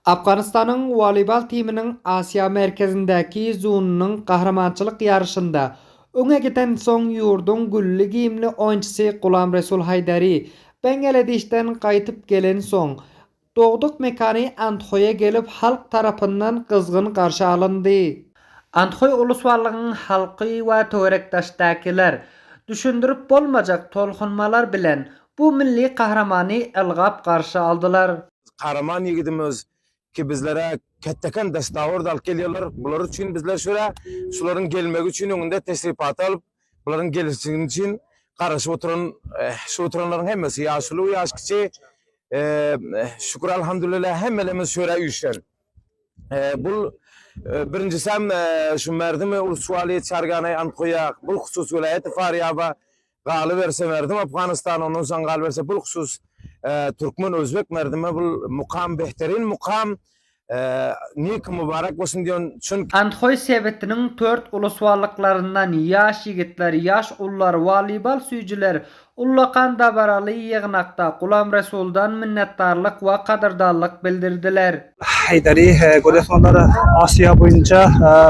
Afganistan'ın voleybol timinin Asya merkezindeki zonunun kahramançılık yarışında öňe giden soň ýurdun güllü giyimli oýunçysy Gulam Resul Haydary Bangladeshden gaýtyp gelen soň dogduk mekany Anthoýa gelip halk tarapyndan kızgın garşy alyndy. Anthoy uluswarlygynyň halky we töwerekdaşdakylar düşündirip bolmajak tolkunmalar bilen bu milli kahramany ilgap garşy aldylar. Kahraman yigitimiz ki bizlere ketteken destawur alıp gelýärler. Bular üçin bizler şularyň gelmegi üçin öňünde tesripat alıp, buların gelişigi üçin garaşyp oturan şu oturanlaryň hemmesi ýaşly we ýaşkyçy şükür alhamdulillah hemmelemiz şöyle üýşen. Bu birincisi hem şu merdimi uluswaly çargany Anthoýa bu husus vilayeti Faryaba galy berse merdim Afganistan onu soň galy berse bu husus Türkmen Özbek merdime bu mukam behterin mukam nik mübarek bolsun diýen çünki Anthoy sebetiniň 4 uluswarlyklaryndan ýaş ýigitler, ýaş ullar, voleybol süýjiler ullakan dabaraly ýygnakda Gulam Resuldan minnetdarlyk we kadyrdanlyk bildirdiler. Haydary Golesonlar Asya boýunça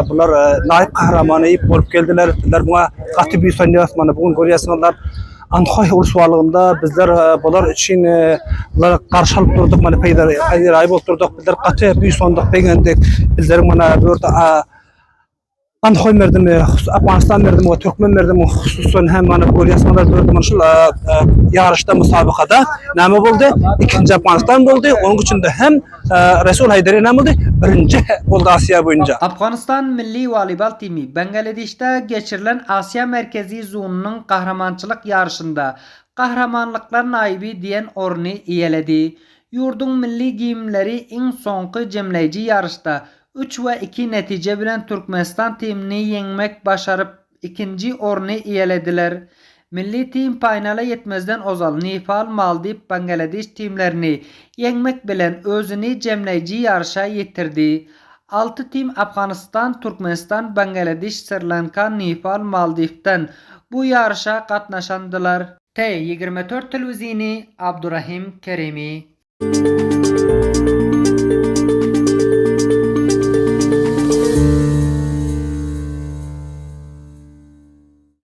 bular naýyp kahramany bolup geldiler. Bizler buňa gaty büýsänýäs, mana bugün görýäsiňizler. Anthoy uluswarlygynda bizler bular üçin bular garşy alyp durduk, mana peýder aýyp oturduk. Bizler gaty büýsändik begendik. Bizler mana bu ýerde Anthoy merdimi, Afganistan merdimi we Türkmen merdimi hususan hem mana görýäsiňizler bu mana şol ýarışda musabakada näme boldy? Ikinji Afganistan boldy. Onuň üçin de hem Resul Haydary näme boldy? Birinji boldy Asya boýunça. Afganistan milli voleybol timi Bangladeshde geçirilen Asya merkezi zonunyň kahramançylyk ýarışynda kahramanlyklar naýby diýen orny iýeledi. Ýurdun milli giyimleri iň soňky jemleýiji ýarışda 3 we 2 netije bilen Türkmenistan timini yeňmek başaryp ikinji orny iýelediler. Milli tim paýnala ýetmezden ozal Nepal, Maldiv, Bangladeş timlerini yeňmek bilen özüni jemleýiji ýarşa ýetirdi. 6 tim Afganistan, Türkmenistan, Bangladeş, Sri Lanka, Nepal, Maldivden bu ýarşa gatnaşandylar. T24 telewizyny Abdurrahim Keremi.